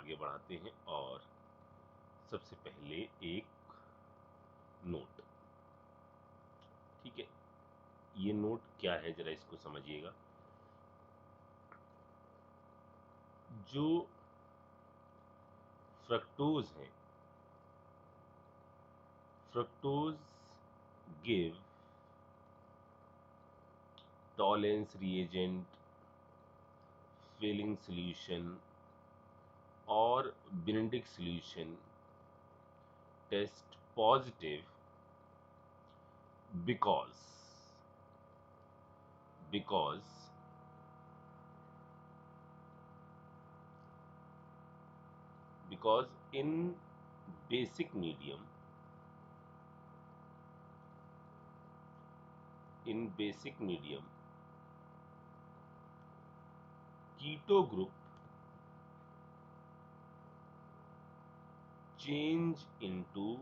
आगे बढ़ाते हैं और सबसे पहले एक नोट। ठीक है, ये नोट क्या है जरा इसको समझिएगा। जो फ्रक्टोज है, fructose give Tollens reagent, Fehling solution और Benedict solution test positive because in basic medium keto group change into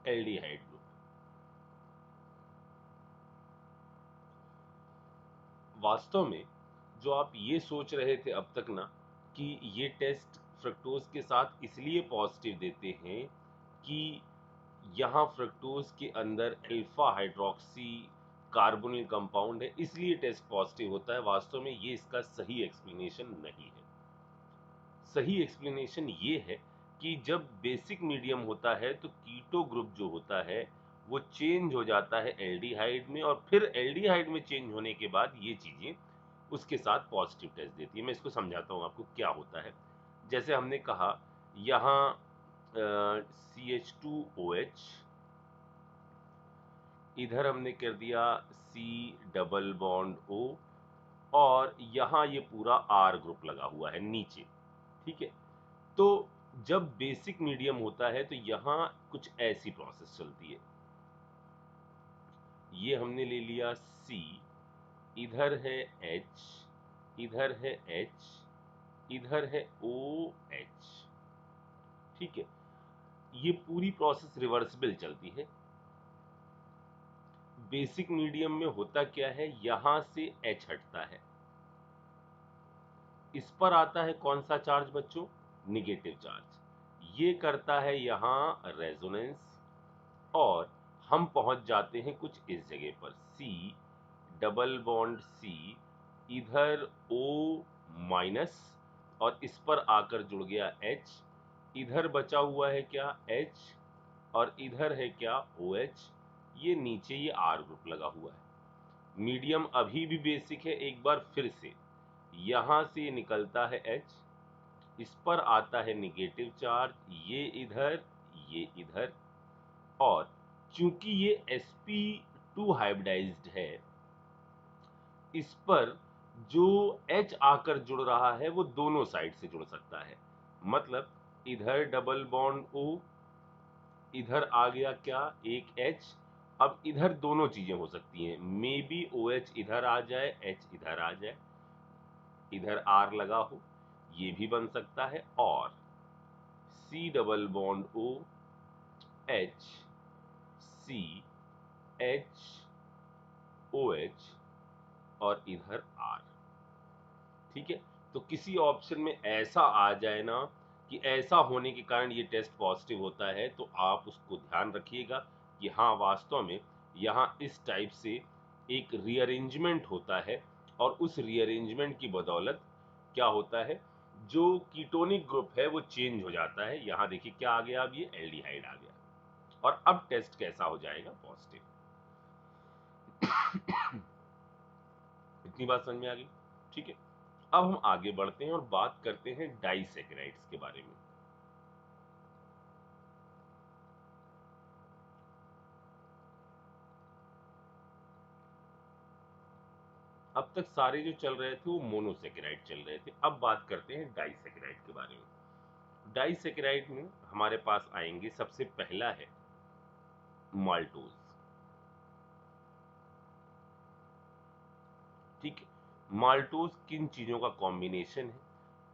aldehyde group। वास्तव में जो आप ये सोच रहे थे अब तक ना कि ये टेस्ट फ्रक्टोज के साथ इसलिए पॉजिटिव देते हैं कि यहाँ फ्रक्टोज के अंदर अल्फा हाइड्रोक्सी कार्बोनिल कंपाउंड है इसलिए टेस्ट पॉजिटिव होता है, वास्तव में ये इसका सही एक्सप्लेनेशन नहीं है। सही एक्सप्लेनेशन ये है कि जब बेसिक मीडियम होता है तो कीटो ग्रुप जो होता है वो चेंज हो जाता है एल्डिहाइड में और फिर एल्डिहाइड में चेंज होने के बाद ये चीजें उसके साथ पॉजिटिव टेस्ट देती है। मैं इसको समझाता हूँ आपको क्या होता है। जैसे हमने कहा यहाँ CH2OH, इधर हमने कर दिया C डबल बॉन्ड O और यहाँ ये पूरा R ग्रुप लगा हुआ है नीचे। ठीक है, तो जब बेसिक मीडियम होता है तो यहाँ कुछ ऐसी प्रोसेस चलती है। ये हमने ले लिया C, इधर है H, इधर है H, इधर है OH। ठीक है, ये पूरी प्रोसेस रिवर्सिबल चलती है। बेसिक मीडियम में होता क्या है, यहां से H हटता है, इस पर आता है कौन सा चार्ज बच्चों, निगेटिव चार्ज। ये करता है यहां रेजोनेंस और हम पहुंच जाते हैं कुछ इस जगह पर C डबल बॉन्ड C, इधर O माइनस और इस पर आकर जुड़ गया H, इधर बचा हुआ है क्या H और इधर है क्या OH, ये नीचे ये R ग्रुप लगा हुआ है। मीडियम अभी भी बेसिक है, एक बार फिर से यहां से निकलता है H, इस पर आता है निगेटिव चार्ज, ये इधर और चूंकि ये sp2 हाइब्रिडाइज्ड है, इस पर जो H आकर जुड़ रहा है वो दोनों साइड से जुड़ सकता है। मतलब इधर डबल बॉन्ड O, इधर आ गया क्या एक H, अब इधर दोनों चीजें हो सकती हैं, मे बी OH इधर आ जाए H इधर आ जाए, इधर R लगा हो, ये भी बन सकता है। और C double bond O H C H OH और इधर R। ठीक है, तो किसी ऑप्शन में ऐसा आ जाए ना कि ऐसा होने के कारण ये टेस्ट पॉजिटिव होता है, तो आप उसको ध्यान रखिएगा कि हाँ वास्तव में यहाँ इस टाइप से एक रीअरेंजमेंट होता है और उस रीअरेंजमेंट की बदौलत क्या होता है, जो कीटोनिक ग्रुप है वो चेंज हो जाता है। यहाँ देखिए क्या आ गया, अब ये एल्डिहाइड आ गया और अब टेस्ट कैसा हो जाएगा, पॉजिटिव। इतनी बात समझ में आ गई। ठीक है, अब हम आगे बढ़ते हैं और बात करते हैं डाइसैकेराइड्स के बारे में। अब तक सारे जो चल रहे थे वो मोनोसैकेराइड चल रहे थे, अब बात करते हैं डाइसैकेराइड के बारे में। डाइसैकेराइड में हमारे पास आएंगे, सबसे पहला है माल्टोज। ठीक है, माल्टोज किन चीजों का कॉम्बिनेशन है,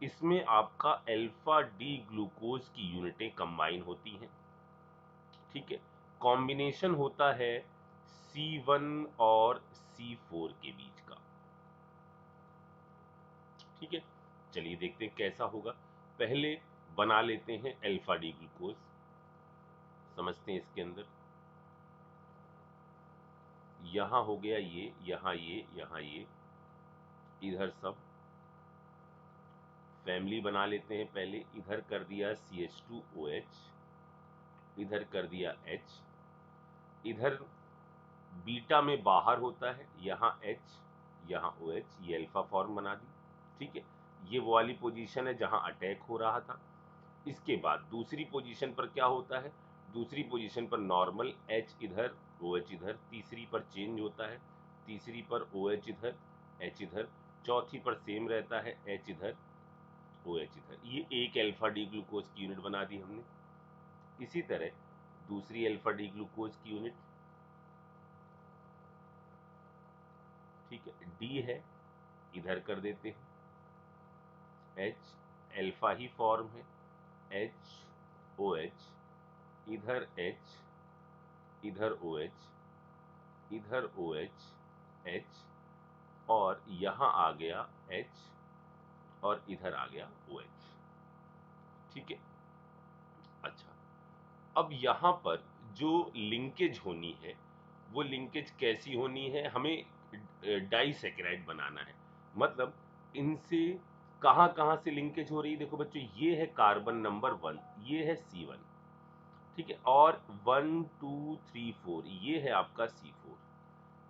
इसमें आपका अल्फा डी ग्लूकोज की यूनिटें कंबाइन होती हैं। ठीक है, कॉम्बिनेशन होता है C1 और C4 के बीच का। ठीक है, चलिए देखते हैं कैसा होगा। पहले बना लेते हैं अल्फा डी ग्लूकोज, समझते हैं इसके अंदर। यहां हो गया ये, यहां ये, यहां ये, इधर सब फैमिली बना लेते हैं। पहले इधर कर दिया CH2OH, इधर कर दिया H, इधर बीटा में बाहर होता है, यहाँ H, यहाँ OH, ये अल्फा फॉर्म बना दी। ठीक है, ये वो वाली पोजीशन है जहां अटैक हो रहा था। इसके बाद दूसरी पोजीशन पर क्या होता है, दूसरी पोजीशन पर नॉर्मल H इधर, OH इधर, तीसरी पर चेंज होता है, तीसरी पर OH इधर, H इधर, चौथी पर सेम रहता है, H इधर, OH इधर। ये एक अल्फा डी ग्लूकोज की यूनिट बना दी हमने। इसी तरह दूसरी अल्फा डी ग्लूकोज की यूनिट, ठीक है, डी है, इधर कर देते हैं, H अल्फा ही फॉर्म है, H OH, इधर H, इधर OH, इधर OH, H, और यहां आ गया H, और इधर आ गया OH। ठीक है, अच्छा, अब यहां पर जो लिंकेज होनी है वो लिंकेज कैसी होनी है, हमें डाइसैकेराइड बनाना है। मतलब इनसे कहां कहां से लिंकेज हो रही है। देखो बच्चों, ये है कार्बन नंबर 1, ये है C1, ठीक है, और 1 2 3 4 ये है आपका C4।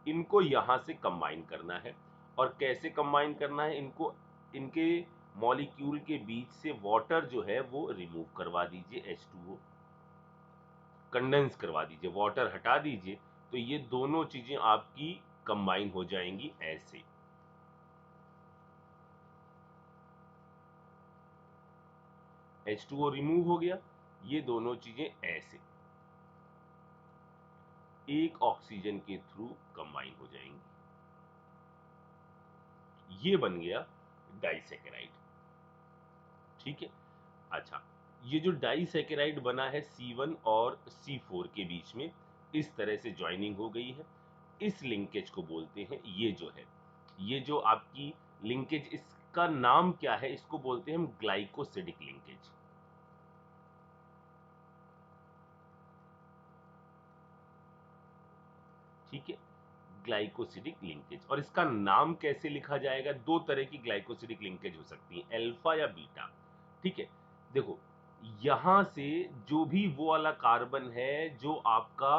इनको यहां से कंबाइन करना है। और कैसे कंबाइन करना है इनको, इनके मॉलिक्यूल के बीच से वाटर जो है वो रिमूव करवा दीजिए, H2O कंडेंस करवा दीजिए, वाटर हटा दीजिए, तो ये दोनों चीजें आपकी कंबाइन हो जाएंगी ऐसे। H2O रिमूव हो गया, ये दोनों चीजें ऐसे एक ऑक्सीजन के थ्रू कंबाइन हो जाएंगी। ये बन गया डाइसैकेराइड। ठीक है, अच्छा, ये जो डाइसैकेराइड बना है C1 और C4 के बीच में, इस तरह से ज्वाइनिंग हो गई है। इस लिंकेज को बोलते हैं, ये जो है, ये जो आपकी लिंकेज, इसका नाम क्या है, इसको बोलते हैं हम ग्लाइकोसिडिक लिंकेज। ठीक है, ग्लाइकोसिडिक लिंकेज। और इसका नाम कैसे लिखा जाएगा, दो तरह की ग्लाइकोसिडिक लिंकेज हो सकती है, अल्फा या बीटा। ठीक है, देखो यहां से जो भी वो वाला कार्बन है जो आपका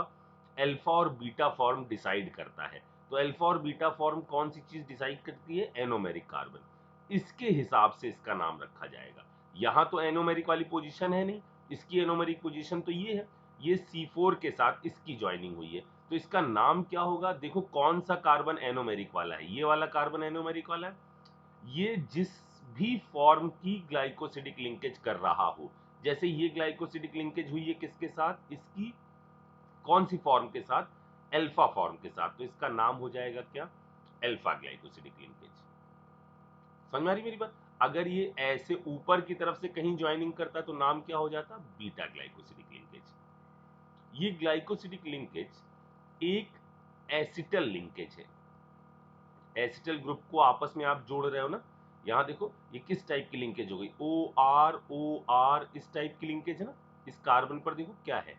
अल्फा और बीटा फॉर्म डिसाइड करता है, तो अल्फा और बीटा फॉर्म कौन सी चीज डिसाइड करती है, एनोमेरिक कार्बन, इसके हिसाब से इसका नाम रखा जाएगा। यहां तो एनोमेरिक वाली पोजीशन है नहीं, इसकी एनोमेरिक पोजीशन तो ये है, ये C4 के साथ इसकी ज्वाइनिंग हुई है, तो इसका नाम क्या होगा। देखो कौन सा कार्बन एनोमेरिक वाला है, ये वाला कार्बन एनोमेरिक वाला है। ये जिस भी फॉर्म की ग्लाइकोसिडिक लिंकेज कर रहा हो, जैसे ये ग्लाइकोसिडिक लिंकेज हुई है किसके साथ, इसकी कौन सी फॉर्म के साथ, अल्फा फॉर्म के साथ, तो इसका नाम हो जाएगा क्या, अल्फा ग्लाइकोसिडिक लिंकेज। समझ में आ रही मेरी बात। अगर ये ऐसे ऊपर की तरफ से कहीं ज्वाइनिंग करता तो नाम क्या हो जाता, बीटा ग्लाइकोसिडिक लिंकेज। ये ग्लाइकोसिडिक लिंकेज एक एसिटल लिंकेज है। एसिटल ग्रुप को आपस में आप जोड़ रहे हो ना, यहां देखो ये किस टाइप की लिंकेज हो गई, ओ आर इस टाइप की लिंकेज है ना। इस कार्बन पर देखो क्या है,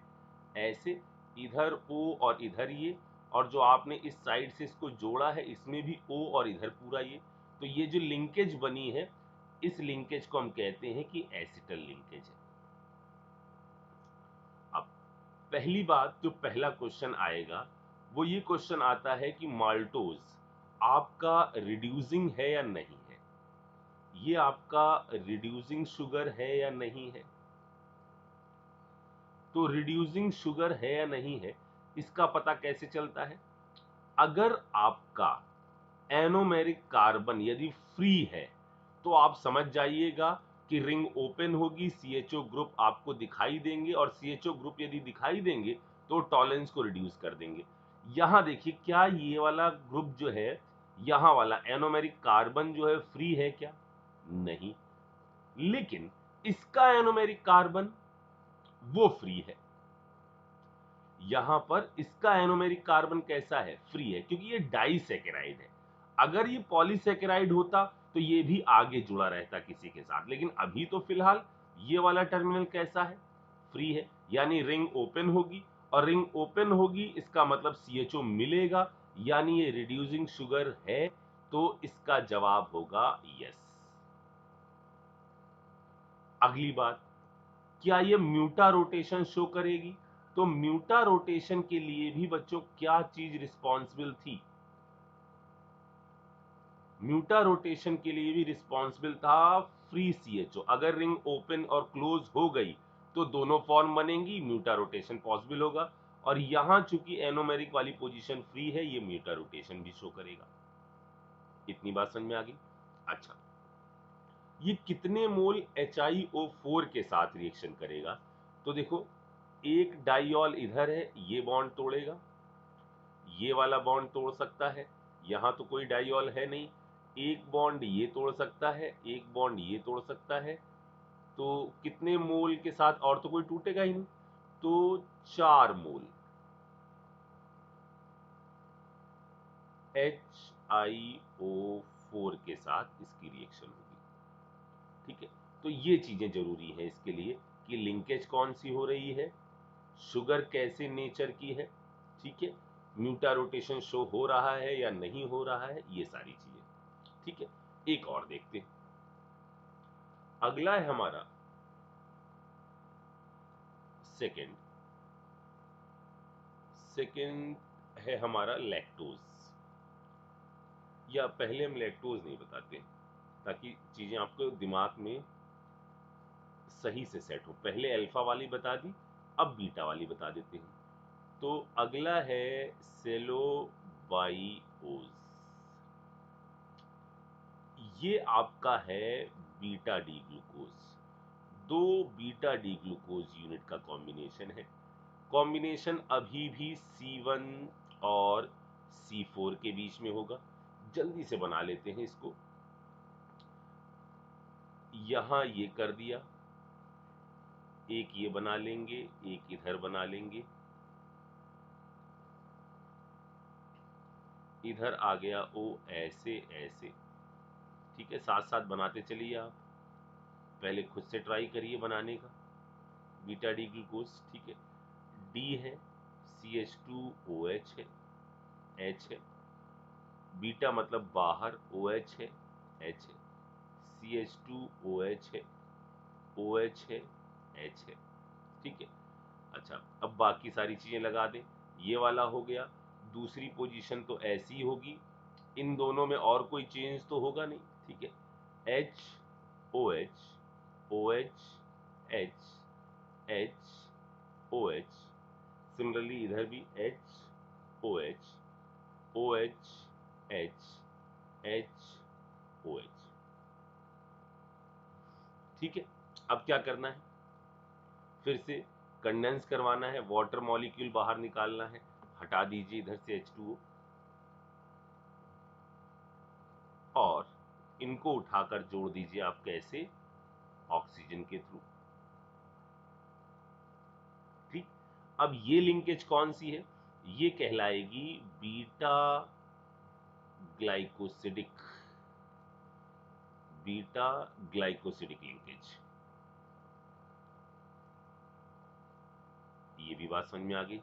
ऐसे इधर O और इधर ये, और जो आपने इस साइड से इसको जोड़ा है इसमें भी O और इधर पूरा ये, तो ये जो लिंकेज बनी है इस लिंकेज को हम कहते हैं कि एसिटल लिंकेज है। अब पहली बात, जो पहला क्वेश्चन आएगा वो ये क्वेश्चन आता है कि माल्टोज आपका रिड्यूसिंग है या नहीं है, ये आपका रिड्यूसिंग शुगर है या नहीं है। तो रिड्यूसिंग शुगर है या नहीं है, इसका पता कैसे चलता है, अगर आपका एनोमेरिक कार्बन यदि फ्री है तो आप समझ जाइएगा कि रिंग ओपन होगी, CHO ग्रुप आपको दिखाई देंगे, और CHO ग्रुप यदि दिखाई देंगे तो टॉलरेंस को रिड्यूस कर देंगे। यहां देखिए, क्या ये वाला ग्रुप जो है, यहां वाला एनोमेरिक कार्बन जो है फ्री है क्या, नहीं, लेकिन इसका एनोमेरिक कार्बन वो फ्री है। यहां पर इसका एनोमेरिक कार्बन कैसा है, फ्री है, क्योंकि ये डाइसैकेराइड है। अगर ये पॉलीसैकेराइड होता तो ये भी आगे जुड़ा रहता किसी के साथ। लेकिन अभी तो फिलहाल ये वाला टर्मिनल कैसा है, फ्री है, यानी रिंग ओपन होगी, और रिंग ओपन होगी इसका मतलब CHO मिलेगा, यानी ये रिड्यूसिंग शुगर है, तो इसका जवाब होगा यस। अगली बात, क्या ये म्यूटा रोटेशन शो करेगी? तो म्यूटा रोटेशन के लिए भी बच्चों क्या चीज रिस्पॉन्सिबल थी? म्यूटा रोटेशन के लिए भी रिस्पॉन्सिबल था फ्री CHO। अगर रिंग ओपन और क्लोज हो गई तो दोनों फॉर्म बनेंगी, म्यूटा रोटेशन पॉसिबल होगा, और यहां चूंकि एनोमेरिक वाली पोजीशन फ्री है, ये म्यूटा रोटेशन भी शो करेगा। इतनी बात समझ में आ गई? अच्छा, ये कितने मोल HiO4 के साथ रिएक्शन करेगा? तो देखो, एक डाइऑल इधर है, ये बॉन्ड तोड़ेगा, ये वाला बॉन्ड तोड़ सकता है, यहां तो कोई डाइऑल है नहीं, एक बॉन्ड ये तोड़ सकता है, एक बॉन्ड ये तोड़ सकता है, तो कितने मोल के साथ? और तो कोई टूटेगा ही नहीं, तो 4 मोल HiO4 के साथ इसकी रिएक्शन होगी। ठीक है, तो ये चीजें जरूरी है इसके लिए कि लिंकेज कौन सी हो रही है, शुगर कैसे नेचर की है, ठीक है, म्यूटा रोटेशन शो हो रहा है या नहीं हो रहा है, ये सारी चीजें। ठीक है, एक और देखते हैं। अगला है हमारा सेकंड है हमारा लैक्टोज, या पहले हम लैक्टोज नहीं बताते हैं ताकि चीजें आपको दिमाग में सही से सेट हो। पहले अल्फा वाली बता दी, अब बीटा वाली बता देते हैं। तो अगला है सेलोबाइओज, ये आपका है बीटा डी ग्लूकोज। दो बीटा डी ग्लूकोज यूनिट का कॉम्बिनेशन है। कॉम्बिनेशन अभी भी C1 और C4 के बीच में होगा। जल्दी से बना लेते हैं इसको, यहां ये कर दिया, एक ये बना लेंगे, एक इधर बना लेंगे, इधर आ गया O, ऐसे ऐसे। ठीक है, साथ साथ बनाते चलिए आप, पहले खुद से ट्राई करिए बनाने का। बीटा डी ग्लूकोज, ठीक है, D है, CH2OH है, H है, बीटा मतलब बाहर, OH है, H है, CH2OH है, OH है, H है। ठीक है, अच्छा, अब बाकी सारी चीजें लगा दें। ये वाला हो गया, दूसरी पोजीशन तो ऐसी होगी, इन दोनों में और कोई चेंज तो होगा नहीं। ठीक है, H OH OH H H OH, similarly इधर भी H OH OH H H OH। ठीक है, अब क्या करना है, फिर से कंडेंस करवाना है, वाटर मॉलिक्यूल बाहर निकालना है। हटा दीजिए इधर से H2O, और इनको उठाकर जोड़ दीजिए आप कैसे, ऑक्सीजन के थ्रू। ठीक, अब ये लिंकेज कौन सी है, ये कहलाएगी beta glycosidic, beta glycosidic linkage. ये भी बात समझ में आ गई?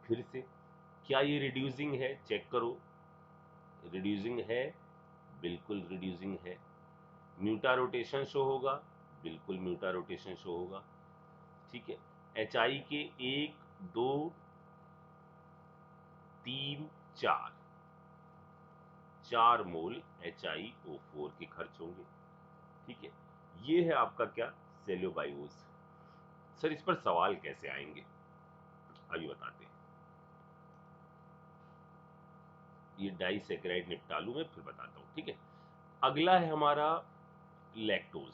फिर से, क्या ये रिड्यूसिंग है? चेक करो, रिड्यूसिंग है, बिल्कुल रिड्यूसिंग है। म्यूटा रोटेशन शो होगा, बिल्कुल म्यूटा रोटेशन शो होगा। ठीक है, HI के 1 2 3 4 4 मोल HiO4 के खर्च होंगे। ठीक है, ये है आपका क्या, सेल्यूबाइओज। सर इस पर सवाल कैसे आएंगे, अभी बताते हैं। ये डाइसैकेराइड निपटा लूं मैं, फिर बताता हूं। ठीक है, अगला है हमारा लैक्टोज।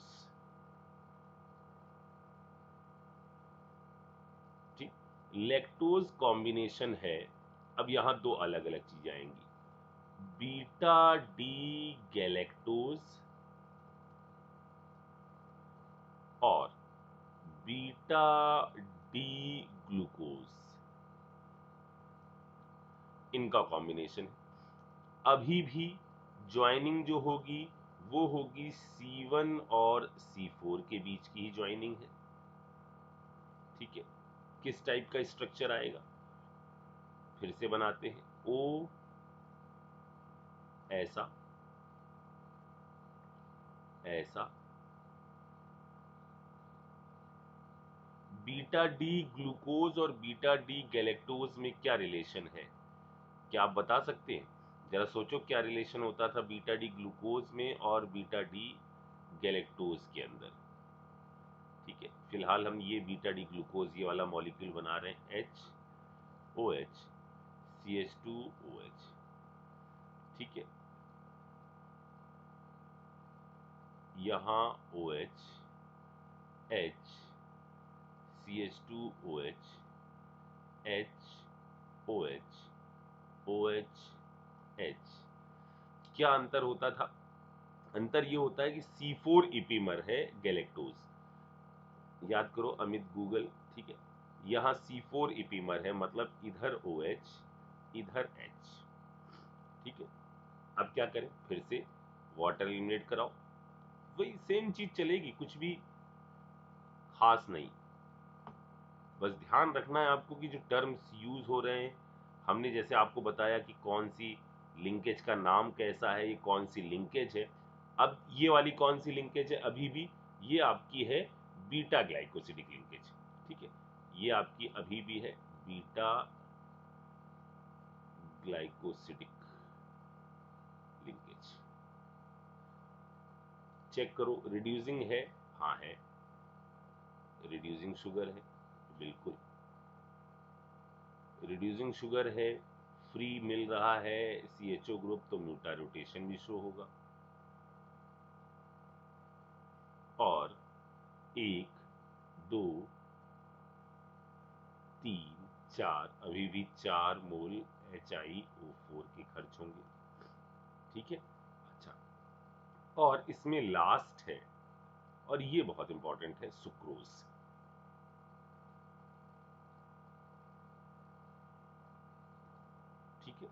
ठीक, लैक्टोज कॉम्बिनेशन है, अब यहां दो अलग अलग चीजें आएंगी, बीटा डी गैलेक्टोज और बीटा डी ग्लूकोज, इनका कॉम्बिनेशन है। अभी भी ज्वाइनिंग जो होगी वो होगी C1 और C4 के बीच की ही ज्वाइनिंग है। ठीक है, किस टाइप का स्ट्रक्चर आएगा, फिर से बनाते हैं। O ऐसा, ऐसा, बीटा डी ग्लूकोज और बीटा डी गैलेक्टोज में क्या रिलेशन है, क्या आप बता सकते हैं? जरा सोचो क्या रिलेशन होता था बीटा डी ग्लूकोज में और बीटा डी गैलेक्टोज के अंदर। ठीक है, फिलहाल हम ये बीटा डी ग्लूकोज ये वाला मॉलिक्यूल बना रहे हैं, HOH CH2OH। ठीक है, यहाँ OH H CH2OH H OH OH H। क्या अंतर होता था? अंतर ये होता है कि C4 इपीमर है गैलेक्टोज। याद करो अमित गूगल। ठीक है, यहाँ C4 इपीमर है, मतलब इधर OH इधर H। ठीक है, अब क्या करें, फिर से वाटर एलिमिनेट कराओ, वही सेम चीज चलेगी, कुछ भी खास नहीं। बस ध्यान रखना है आपको कि जो टर्म्स यूज हो रहे हैं, हमने जैसे आपको बताया कि कौन सी लिंकेज का नाम कैसा है, ये कौन सी लिंकेज है। अब ये वाली कौन सी लिंकेज है, अभी भी ये आपकी है बीटा ग्लाइकोसिडिक लिंकेज। ठीक है, ये आपकी अभी भी है बीटा ग्लाइकोसिडिक लिंकेज। चेक करो, रिड्यूसिंग है, हाँ है, रिड्यूसिंग शुगर है, बिल्कुल रिड्यूसिंग शुगर है, फ्री मिल रहा है CHO ग्रुप, तो म्यूटा रोटेशन भी शो होगा। और 1 2 3 4 अभी भी 4 मोल HiO4 के खर्च होंगे। ठीक है, अच्छा, और इसमें लास्ट है, और ये बहुत इंपॉर्टेंट है, सुक्रोज। ठीक है,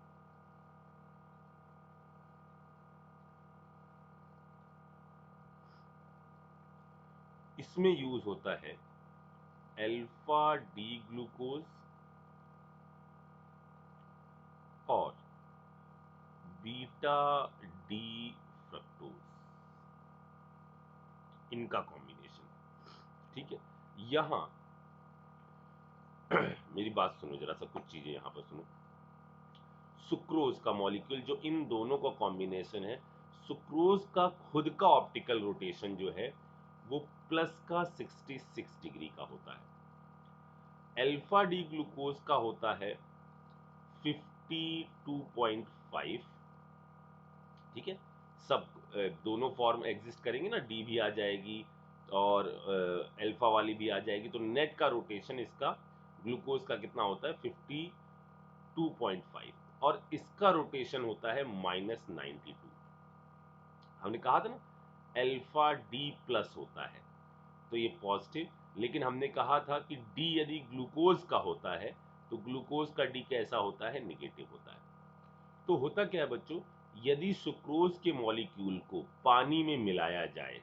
इसमें यूज होता है अल्फा डी ग्लूकोज और बीटा डी फ्रक्टोज, इनका कॉम्बिनेशन। ठीक है, यहां मेरी बात सुनो जरा सा, कुछ चीजें यहां पर सुनो। सुक्रोज का मॉलिक्यूल जो इन दोनों का कॉम्बिनेशन है, सुक्रोज का खुद का ऑप्टिकल रोटेशन जो है वो प्लस का 66 डिग्री का होता है। अल्फा डी ग्लूकोज का होता है 52.5। ठीक है, सब दोनों फॉर्म एग्जिस्ट करेंगे ना, डी भी आ जाएगी और अल्फा वाली भी आ जाएगी, तो नेट का रोटेशन इसका ग्लूकोज का कितना होता है 52.5, और इसका रोटेशन होता है -92। हमने कहा था ना अल्फा डी प्लस होता है तो ये पॉजिटिव, लेकिन हमने कहा था कि डी यदि ग्लूकोज का होता है तो ग्लूकोज का डी कैसा होता है, निगेटिव होता है। तो होता क्या है बच्चों, यदि सुक्रोज के मॉलिक्यूल को पानी में मिलाया जाए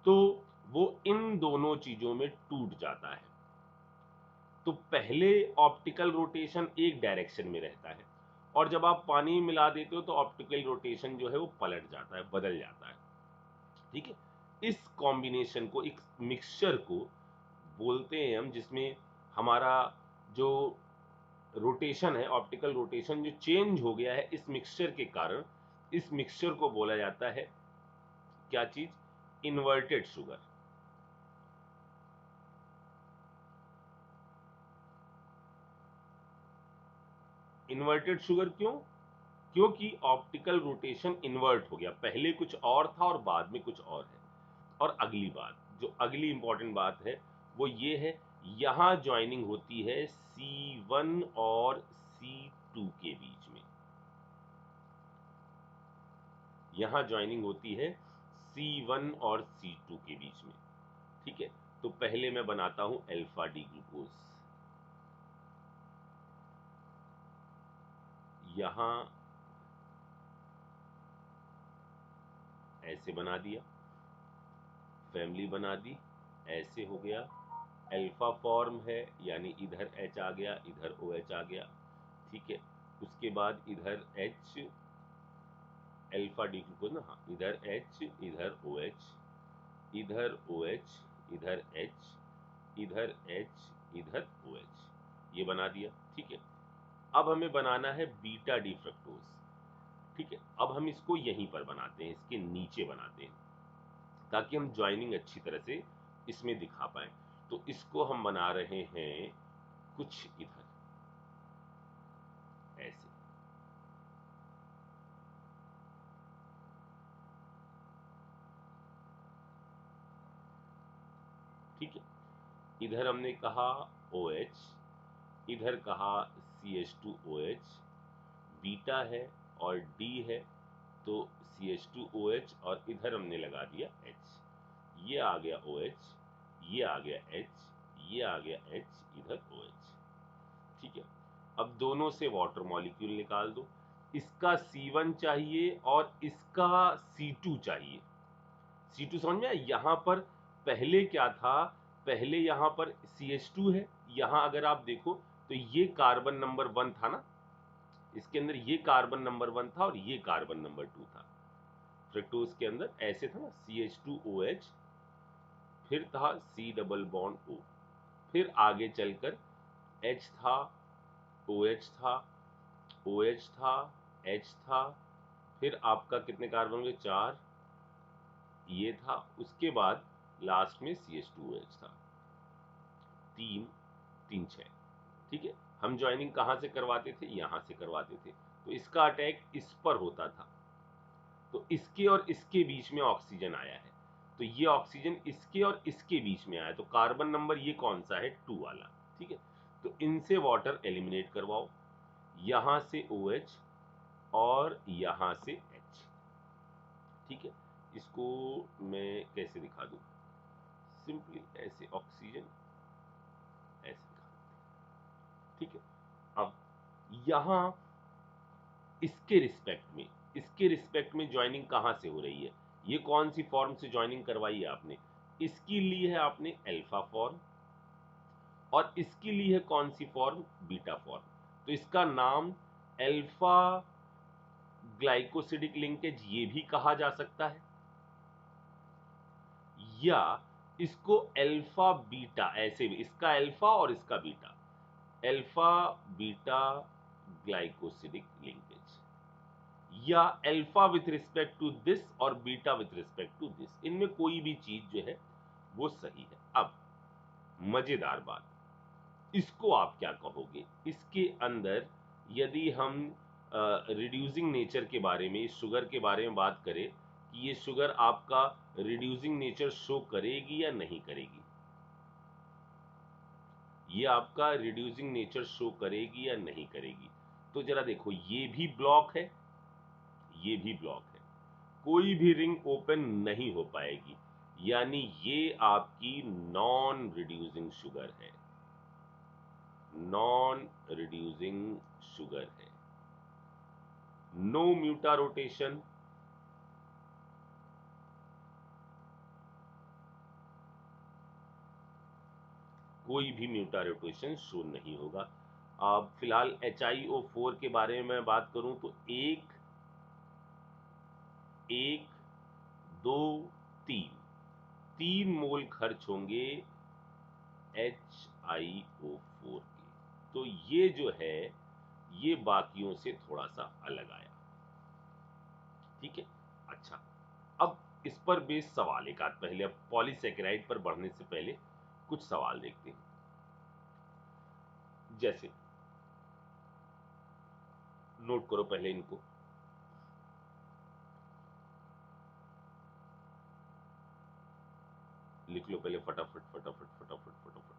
तो वो इन दोनों चीजों में टूट जाता है। तो पहले ऑप्टिकल रोटेशन एक डायरेक्शन में रहता है, और जब आप पानी में मिला देते हो तो ऑप्टिकल रोटेशन जो है वो पलट जाता है, बदल जाता है। ठीक है, इस कॉम्बिनेशन को, एक मिक्सचर को बोलते हैं हम, जिसमें हमारा जो रोटेशन है, ऑप्टिकल रोटेशन जो चेंज हो गया है इस मिक्सचर के कारण, इस मिक्सचर को बोला जाता है क्या चीज, इन्वर्टेड शुगर। इन्वर्टेड शुगर क्यों? क्योंकि ऑप्टिकल रोटेशन इन्वर्ट हो गया, पहले कुछ और था और बाद में कुछ और है। और अगली बात, जो अगली इंपॉर्टेंट बात है वो ये है, यहां ज्वाइनिंग होती है C1 और C2 के बीच में, यहां ज्वाइनिंग होती है C1 और C2 के बीच में। ठीक है, तो पहले मैं बनाता हूं अल्फा डी ग्लूकोज, यहां ऐसे बना दिया, फैमिली बना दी, ऐसे हो गया, अल्फा फॉर्म है यानी इधर H आ गया, इधर OH आ गया, ठीक है। उसके बाद इधर H अल्फा डिग्लूकोज ना, हाँ, इधर H, इधर OH, इधर OH, इधर H, इधर H, इधर OH, ये बना दिया, ठीक है। अब हमें बनाना है बीटा डी फ्रक्टोज, ठीक है। अब हम इसको यहीं पर बनाते हैं, इसके नीचे बनाते हैं, ताकि हम ज्वाइनिंग अच्छी तरह से इसमें दिखा पाए। तो इसको हम बना रहे हैं कुछ इधर ऐसे, ठीक है। इधर हमने कहा OH, इधर कहा CH2OH, बीटा है और D है तो CH2OH, और इधर हमने लगा दिया H, ये आ गया OH, ये आ गया H, ये आ गया H, इधर OH, ठीक है। अब दोनों से वाटर मॉलिक्यूल निकाल दो, इसका C1 चाहिए और इसका C2 चाहिए। C2 समझ में आया? यहां पर पहले क्या था, पहले यहां पर CH2 है, यहां अगर आप देखो तो ये कार्बन नंबर 1 था ना, इसके अंदर ये कार्बन नंबर 1 था और ये कार्बन नंबर 2 था। फ्रक्टोज के अंदर ऐसे था ना, CH2OH, फिर था C डबल बॉन्ड O, फिर आगे चलकर H था, OH था, OH था, H था, फिर आपका कितने कार्बन हुए, 4, ये था, उसके बाद लास्ट में CH2OH था, 3 3 6, ठीक है। हम ज्वाइनिंग कहां से करवाते थे, यहां से करवाते थे, तो इसका अटैक इस पर होता था, तो इसके और इसके बीच में ऑक्सीजन आया है, तो ये ऑक्सीजन इसके और इसके बीच में आया, तो कार्बन नंबर ये कौन सा है, 2 वाला, ठीक है। तो इनसे वाटर एलिमिनेट करवाओ, यहां से OH और यहां से H, ठीक है। इसको मैं कैसे दिखा दूं, सिंपली ऐसे ऑक्सीजन ऐसे दिखा, ठीक है। अब यहां इसके रिस्पेक्ट में ज्वाइनिंग कहां से हो रही है, ये कौन सी फॉर्म से ज्वाइनिंग करवाई है आपने, इसकी ली है आपने अल्फा फॉर्म, और इसकी ली है कौन सी फॉर्म, बीटा फॉर्म, तो इसका नाम अल्फा ग्लाइकोसिडिक लिंकेज ये भी कहा जा सकता है, या इसको अल्फा बीटा, ऐसे भी इसका अल्फा और इसका beta, alpha beta glycosidic linkage, या alpha with respect to this और beta with respect to this, इनमें कोई भी चीज जो है वो सही है। अब मजेदार बात, इसको आप क्या कहोगे, इसके अंदर यदि हम रिड्यूसिंग नेचर के बारे में, इस शुगर के बारे में बात करें कि ये शुगर आपका रिड्यूसिंग नेचर शो करेगी या नहीं करेगी, ये आपका रिड्यूसिंग नेचर शो करेगी या नहीं करेगी, तो जरा देखो, ये भी ब्लॉक है, ये भी ब्लॉक है, कोई भी रिंग ओपन नहीं हो पाएगी, यानी ये आपकी नॉन रिड्यूसिंग शुगर है, नॉन रिड्यूसिंग शुगर है, नो म्यूटा रोटेशन, कोई भी म्यूटा रोटेशन शो नहीं होगा। अब फिलहाल HiO4 के बारे में मैं बात करूं तो एक एक 2 3 3 मोल खर्च होंगे HiO4 के, तो ये जो है ये बाकियों से थोड़ा सा अलग आया, ठीक है। अच्छा, अब इस पर बेस सवाल एक आध, पहले अब पॉलीसेकेराइड पर बढ़ने से पहले कुछ सवाल देखते हैं, जैसे नोट करो पहले इनको, लिख लो पहले फटाफट फटाफट फटाफट फटाफट।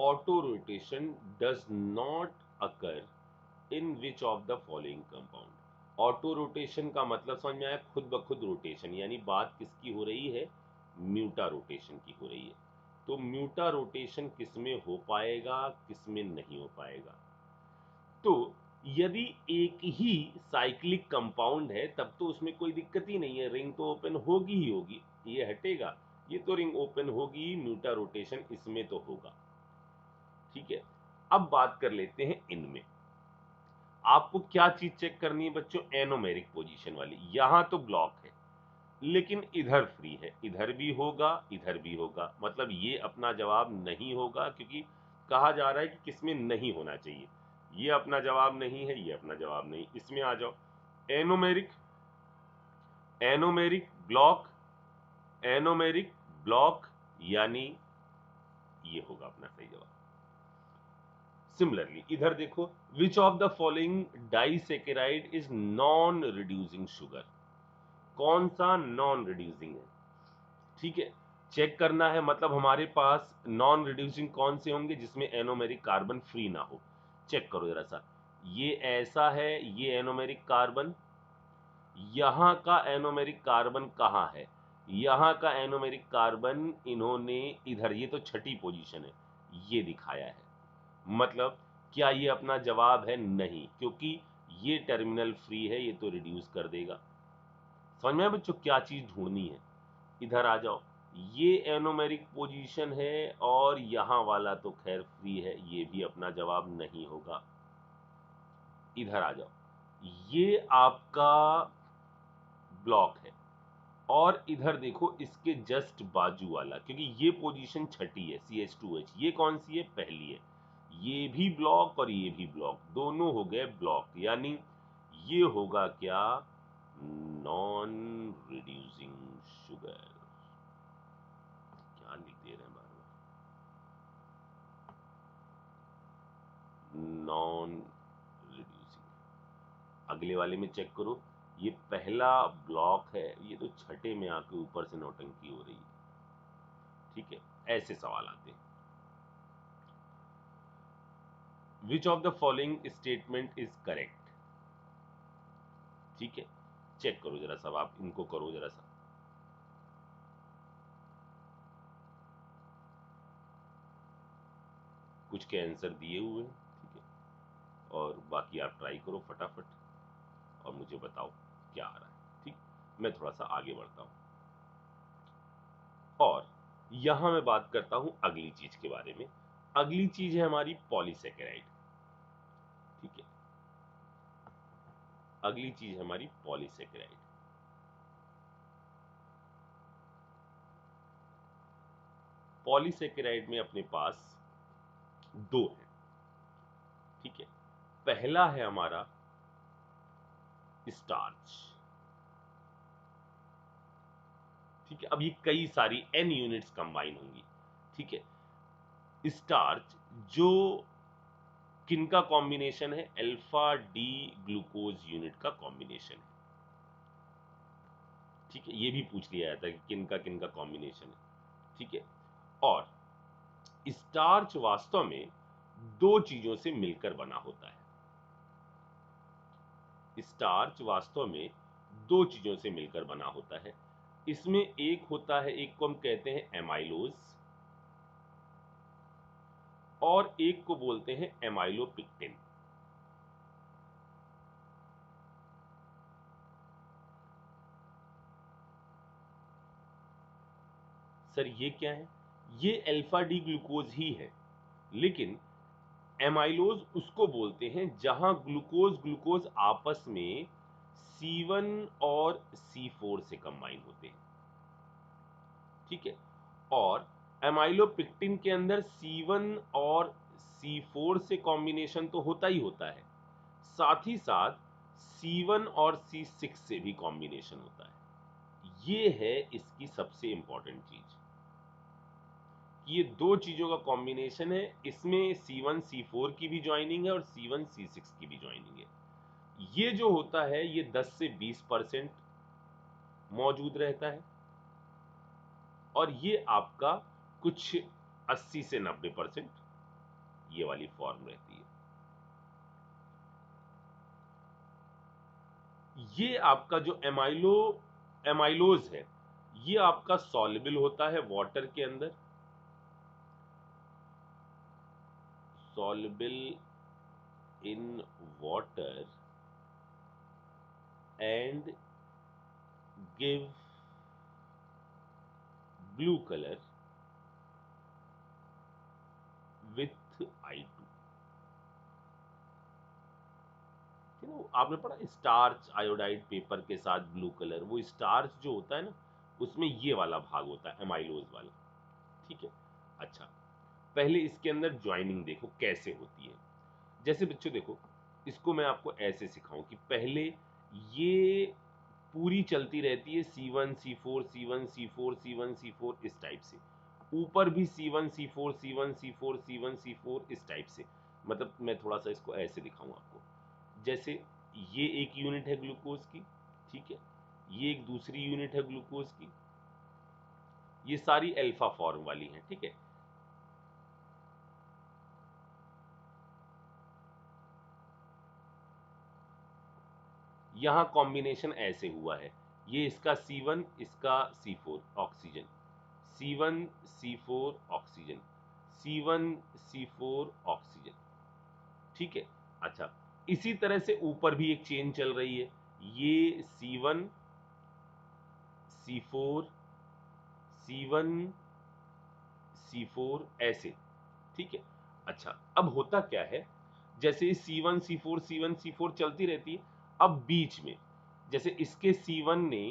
Auto rotation does not occur in which of the following compound. Auto rotation का मतलब समझ में आया, खुद ब खुद रोटेशन, यानी बात किसकी हो रही है, म्यूटा रोटेशन की हो रही है। तो म्यूटा रोटेशन किसमें हो पाएगा, किसमें नहीं हो पाएगा। तो यदि एक ही साइक्लिक कंपाउंड है तब तो उसमें कोई दिक्कत ही नहीं है, रिंग तो ओपन होगी ही होगी, ये हटेगा, ये तो रिंग ओपन होगी, म्यूटा रोटेशन इसमें तो होगा। ठीक है, अब बात कर लेते हैं इनमें। आपको क्या चीज चेक करनी है बच्चों, एनोमेरिक पोजीशन वाली। यहां तो ब्लॉक है लेकिन इधर फ्री है, इधर भी होगा इधर भी होगा, मतलब ये अपना जवाब नहीं होगा, क्योंकि कहा जा रहा है कि किसमें नहीं होना चाहिए। ये अपना जवाब नहीं है, ये अपना जवाब नहीं। इसमें आ जाओ, anomeric, anomeric block, anomeric block, यानी ये होगा अपना सही जवाब। सिमिलरली इधर देखो, which of the following disaccharide is non reducing sugar. कौन सा नॉन रिड्यूसिंग है, ठीक है, चेक करना है। मतलब हमारे पास नॉन रिड्यूसिंग कौन से होंगे, जिसमें एनोमेरिक कार्बन फ्री ना हो। चेक करो जरा सा, ये ऐसा है, ये एनोमेरिक कार्बन, यहां का एनोमेरिक कार्बन कहां है, यहां का एनोमेरिक कार्बन इन्होंने इधर, ये तो छठी पोजीशन है, ये दिखाया है। मतलब क्या ये अपना जवाब है, नहीं, क्योंकि ये टर्मिनल फ्री है, ये तो रिड्यूस कर देगा। समझ में आया बच्चों क्या चीज ढूंढनी है। इधर आ जाओ, ये एनोमेरिक पोजीशन है और यहां वाला तो खैर फ्री है, ये भी अपना जवाब नहीं होगा। इधर आ जाओ, ये आपका ब्लॉक है, और इधर देखो इसके जस्ट बाजू वाला, क्योंकि ये पोजीशन छठी है CH2H, ये कौन सी है, पहली है। ये भी ब्लॉक और ये भी ब्लॉक, दोनों हो गए ब्लॉक, यानी ये होगा क्या, नॉन रिड्यूसिंग शुगर। क्या लिख दे रहे हैं बार बार, नॉन रिड्यूसिंग। अगले वाले में चेक करो, ये पहला ब्लॉक है, ये तो छठे में आके ऊपर से नौटंकी हो रही है। ठीक है, ऐसे सवाल आते हैं। Which of the following statement is correct. ठीक है, चेक करो जरा सा, आप इनको करो जरा सा। कुछ के आंसर दिए हुए हैं, ठीक है, और बाकी आप ट्राई करो फटाफट और मुझे बताओ क्या आ रहा है। ठीक, मैं थोड़ा सा आगे बढ़ता हूं और यहां मैं बात करता हूं अगली चीज के बारे में। अगली चीज है हमारी पॉलीसेकेराइड। ठीक है, अगली चीज है हमारी पॉलीसेकेराइड। पॉलीसेकेराइड में अपने पास दो है। ठीक है, पहला है हमारा स्टार्च। ठीक है, अब ये कई सारी n यूनिट्स कंबाइन होंगी। ठीक है, स्टार्च जो किनका कॉम्बिनेशन है, अल्फा डी ग्लूकोज यूनिट का कॉम्बिनेशन है। ठीक है, ये भी पूछ लिया जाता है कि किनका कॉम्बिनेशन है। ठीक है, और स्टार्च वास्तव में दो चीजों से मिलकर बना होता है। स्टार्च वास्तव में दो चीजों से मिलकर बना होता है। इसमें एक होता है, एक को हम कहते हैं एमाइलोज, और एक को बोलते हैं एमाइलोपिक्टिन। सर ये क्या है, ये अल्फा डी ग्लूकोज ही है, लेकिन एमाइलोज उसको बोलते हैं जहां ग्लूकोज ग्लूकोज आपस में C1 और C4 से कंबाइन होते हैं। ठीक है, और एमाइलोपिक्टिन के अंदर C1 और C4 से कॉम्बिनेशन तो होता ही होता है, साथ ही साथ C1 और C6 से भी कॉम्बिनेशन होता है। ये है इसकी सबसे इंपॉर्टेंट चीज, ये दो चीजों का कॉम्बिनेशन है। इसमें C1 C4 की भी ज्वाइनिंग है और C1 C6 की भी ज्वाइनिंग है। ये जो होता है ये 10 से 20% मौजूद रहता है, और ये आपका कुछ 80 से 90%, ये वाली फॉर्म रहती है। ये आपका जो एमाइलोज है, ये आपका सॉल्युबल होता है वाटर के अंदर, soluble in water and give blue colour with I2। आपने पढ़ा स्टार्च आयोडाइड पेपर के साथ ब्लू कलर, वो स्टार्च जो होता है ना, उसमें ये वाला भाग होता है एमाइलोज वाला, ठीक है। अच्छा, पहले इसके अंदर ज्वाइनिंग देखो कैसे होती है। जैसे बच्चों देखो, इसको मैं आपको ऐसे सिखाऊं कि पहले ये पूरी चलती रहती है C1 C4 C1 C4 C1 C4 इस टाइप से, ऊपर भी C1 C4 C1 C4 C1 C4 इस टाइप से। मतलब मैं थोड़ा सा इसको ऐसे दिखाऊं आपको, जैसे ये एक यूनिट है ग्लूकोज की, ठीक है, ये एक दूसरी यूनिट है ग्लूकोज की, ये सारी अल्फा फॉर्म वाली हैं, ठीक है। यहां कॉम्बिनेशन ऐसे हुआ है, ये इसका C1 इसका C4 oxygen, C1 C4 oxygen, C1 C4 oxygen, ठीक है। अच्छा, इसी तरह से ऊपर भी एक चेन चल रही है, ये C1 C4 C1 C4 ऐसे, ठीक है। अच्छा, अब होता क्या है, जैसे C1 C4 C1 C4 चलती रहती है, अब बीच में जैसे इसके C1 ने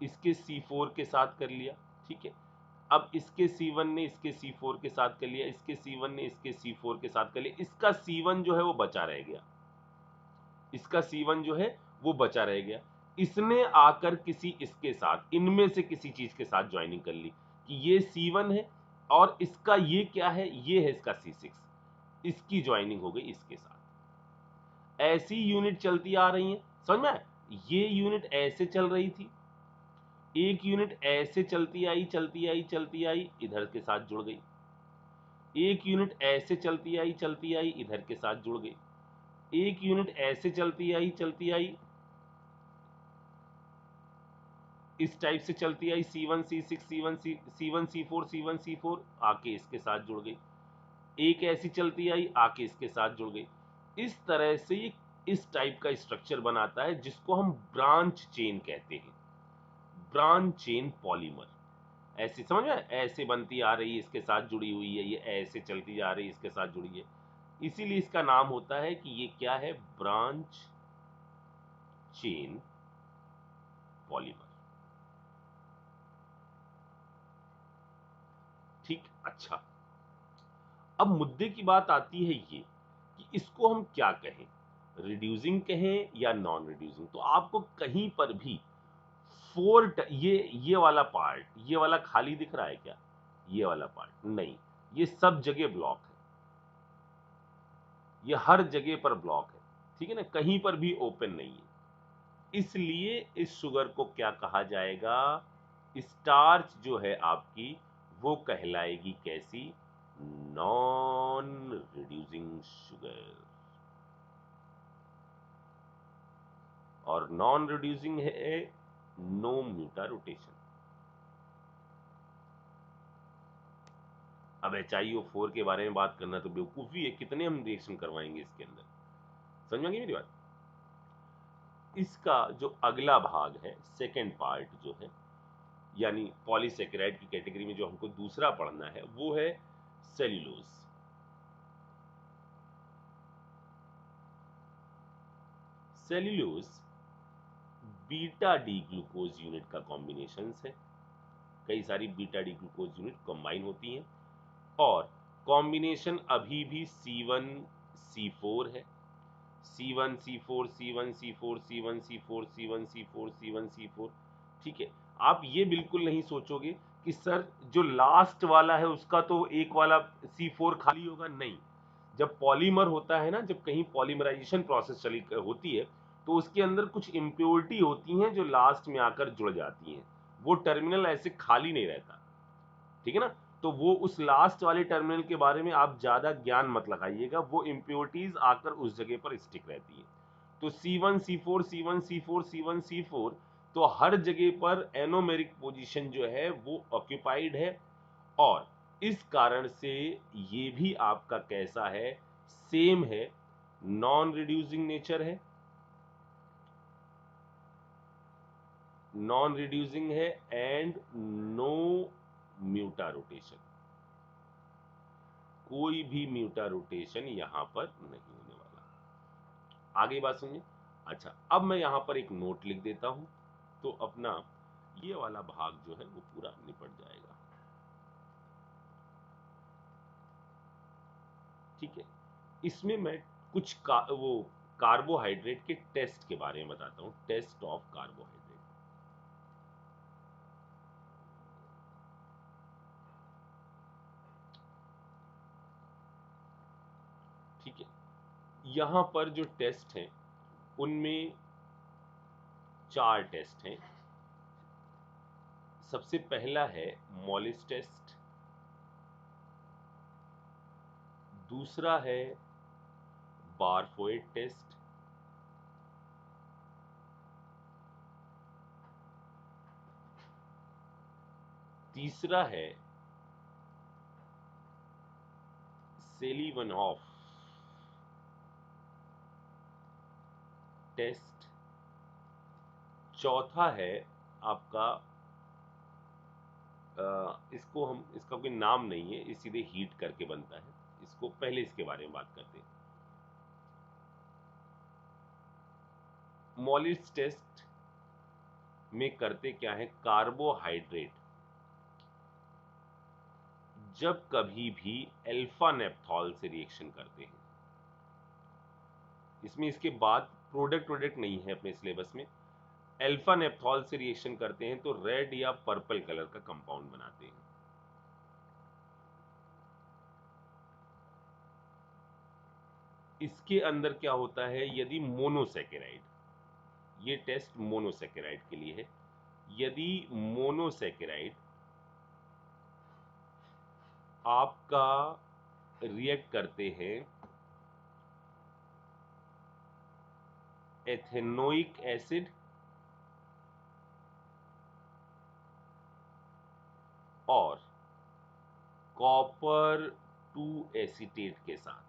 इसके C4 के साथ कर लिया, ठीक है, अब इसके C1 ने इसके C4 के साथ कर लिया, इसके C1 ने इसके C4 के साथ कर लिया, इसका C1 जो है वो बचा रह गया, इसका C1 जो है वो बचा रह गया, इसने आकर किसी इसके साथ, इनमें से किसी चीज के साथ ज्वाइनिंग कर ली कि ये C1 है और इसका ये क्या है, ये है इसका C6, इसकी ज्वाइनिंग हो गई इसके साथ। ऐसी यूनिट चलती आ रही है, समझ में आया? ये यूनिट ऐसे चल रही थी, एक यूनिट ऐसे चलती आई चलती आई चलती आई, इधर के साथ जुड़ गई, एक यूनिट ऐसे चलती आई इधर के साथ जुड़ गई, एक यूनिट ऐसे चलती आई इस टाइप से चलती आई, C1 C6 C1 C4 C1 C4 आके इसके साथ जुड़ गई, एक ऐसी चलती आई आके इसके साथ जुड़ गई। इस तरह से ये इस टाइप का स्ट्रक्चर बनाता है जिसको हम ब्रांच चेन कहते हैं, ब्रांच चेन पॉलीमर। ऐसे समझ में, ऐसे बनती आ रही है, इसके साथ जुड़ी हुई है, ये ऐसे चलती जा रही है, इसके साथ जुड़ी है, इसीलिए इसका नाम होता है कि ये क्या है, ब्रांच चेन पॉलीमर, ठीक। अच्छा, अब मुद्दे की बात आती है ये कि इसको हम क्या कहें, रिड्यूसिंग कहें या नॉन रिड्यूसिंग। तो आपको कहीं पर भी ये वाला पार्ट, ये वाला खाली दिख रहा है क्या, ये वाला पार्ट नहीं, ये सब जगह ब्लॉक है, ये हर जगह पर ब्लॉक है, ठीक है ना, कहीं पर भी ओपन नहीं है। इसलिए इस शुगर को क्या कहा जाएगा, स्टार्च जो है आपकी वो कहलाएगी कैसी, नॉन रिड्यूसिंग शुगर। और नॉन रिड्यूसिंग है नो म्यूटा रोटेशन। अब HiO4 के बारे में बात करना तो बेवकूफी है, कितने हम रिएक्शन करवाएंगे इसके अंदर, समझ में आ गई मेरी बात। इसका जो अगला भाग है, सेकेंड पार्ट जो है, यानी पॉलीसेकेराइड की कैटेगरी में जो हमको दूसरा पढ़ना है, वो है cellulose. Cellulose beta D glucose unit का कॉम्बिनेशन है, कई सारी beta D glucose unit combine होती हैं, और कॉम्बिनेशन अभी भी C1 C4 है, C1 C4 C1 C4 C1 C4 C1 C4 C1 C4, ठीक है। आप ये बिल्कुल नहीं सोचोगे कि सर जो लास्ट वाला है उसका तो एक वाला C4 खाली होगा, नहीं। जब पॉलीमर होता है ना, जब कहीं पॉलीमराइजेशन प्रोसेस चली होती है, तो उसके अंदर कुछ इम्प्योरिटी होती हैं जो लास्ट में आकर जुड़ जाती हैं, वो टर्मिनल ऐसे खाली नहीं रहता, ठीक है ना। तो वो उस लास्ट वाले टर्मिनल के बारे में आप ज्यादा ज्ञान मत लगाइएगा, वो इम्प्योरिटीज आकर उस जगह पर स्टिक रहती है। तो C1 C4 C1 C4 C1 C4, तो हर जगह पर एनोमेरिक पोजीशन जो है वो ऑक्यूपाइड है, और इस कारण से ये भी आपका कैसा है, सेम है, नॉन रिड्यूसिंग नेचर है, नॉन रिड्यूसिंग है, एंड नो म्यूटा रोटेशन, कोई भी म्यूटा रोटेशन यहां पर नहीं होने वाला। आगे बात सुनिए। अच्छा, अब मैं यहां पर एक नोट लिख देता हूं, तो अपना ये वाला भाग जो है वो पूरा निपट जाएगा। ठीक है, इसमें मैं कुछ वो कार्बोहाइड्रेट के टेस्ट के बारे में बताता हूं, टेस्ट ऑफ कार्बोहाइड्रेट। ठीक है, यहां पर जो टेस्ट हैं उनमें 4 टेस्ट हैं। सबसे पहला है मॉलिस टेस्ट, दूसरा है बारफोइट टेस्ट, तीसरा है सेलिवनॉफ टेस्ट, चौथा है आपका इसका कोई नाम नहीं है, ये सीधे हीट करके बनता है, इसको पहले इसके बारे में बात करते हैं। मॉलिस टेस्ट में करते क्या है, कार्बोहाइड्रेट जब कभी भी अल्फा नेप्थॉल से रिएक्शन करते हैं, इसमें इसके बाद प्रोडक्ट नहीं है अपने सिलेबस में, अल्फा नेप्थॉल से रिएक्शन करते हैं तो रेड या पर्पल कलर का कंपाउंड बनाते हैं। इसके अंदर क्या होता है, यदि मोनोसैकेराइड, ये टेस्ट मोनोसैकेराइड के लिए है, यदि मोनोसैकेराइड आपका रिएक्ट करते हैं एथेनोइक एसिड और कॉपर 2 एसीटेट के साथ,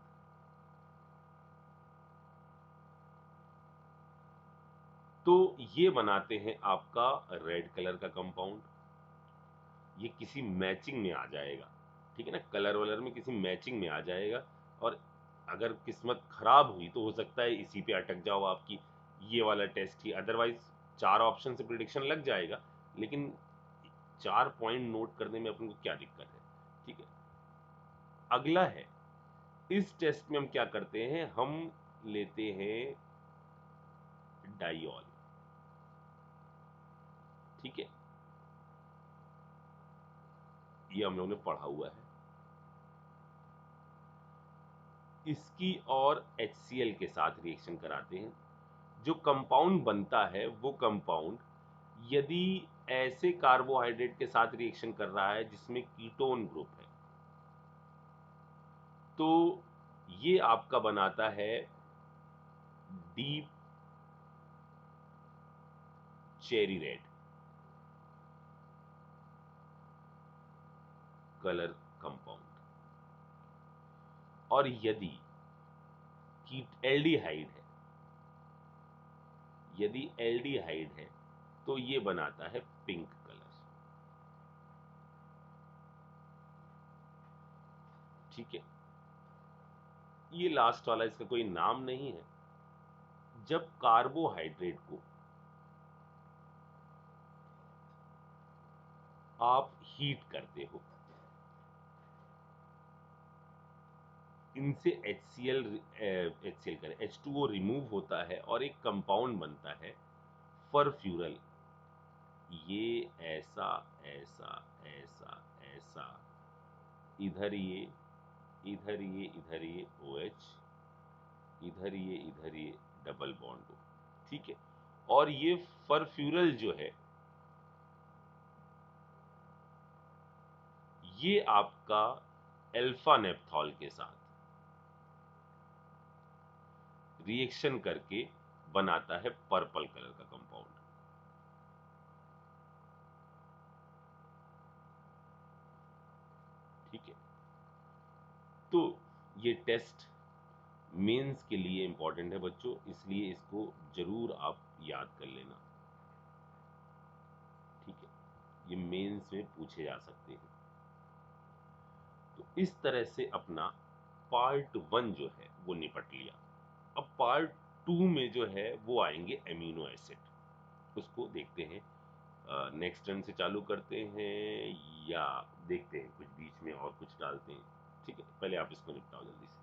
तो ये बनाते हैं आपका रेड कलर का कंपाउंड। ये किसी मैचिंग में आ जाएगा, ठीक है ना, कलर वलर में किसी मैचिंग में आ जाएगा, और अगर किस्मत खराब हुई तो हो सकता है इसी पे अटक जाओ आपकी, ये वाला टेस्ट ही, अदरवाइज 4 ऑप्शन से प्रिडिक्शन लग जाएगा, लेकिन 4 पॉइंट नोट करने में अपन को क्या दिक्कत है। ठीक है, अगला है, इस टेस्ट में हम क्या करते हैं, हम लेते हैं डाइऑल। ठीक है, ये हम लोगों ने पढ़ा हुआ है। इसकी और HCl के साथ रिएक्शन कराते हैं, जो कंपाउंड बनता है वो कंपाउंड यदि ऐसे कार्बोहाइड्रेट के साथ रिएक्शन कर रहा है जिसमें कीटोन ग्रुप है, तो ये आपका बनाता है deep cherry red colour compound. और यदि एल्डिहाइड है, यदि एल्डिहाइड है तो ये बनाता है पिंक कलर। ठीक है, ये लास्ट वाला इसका कोई नाम नहीं है। जब कार्बोहाइड्रेट को आप हीट करते हो, इनसे HCl करे H2O रिमूव होता है और एक कंपाउंड बनता है फरफ्यूरल। ये ऐसा ऐसा ऐसा ऐसा, इधर ये इधर ये इधर ये OH, इधर ये डबल बॉन्ड हो। ठीक है, और ये फरफ्यूरल जो है ये आपका अल्फा नेप्थॉल के साथ रिएक्शन करके बनाता है पर्पल कलर का कंपाउंड। ठीक है, तो ये टेस्ट मेंस के लिए इंपॉर्टेंट है बच्चों, इसलिए इसको जरूर आप याद कर लेना। ठीक है, ये मेंस में पूछे जा सकते हैं। तो इस तरह से अपना पार्ट 1 जो है वो निपट लिया। अब पार्ट 2 में जो है वो आएंगे एमिनो एसिड, उसको देखते हैं। नेक्स्ट टर्न से चालू करते हैं या देखते हैं कुछ बीच में और कुछ डालते हैं। ठीक है, पहले आप इसको निपटाओ जल्दी से।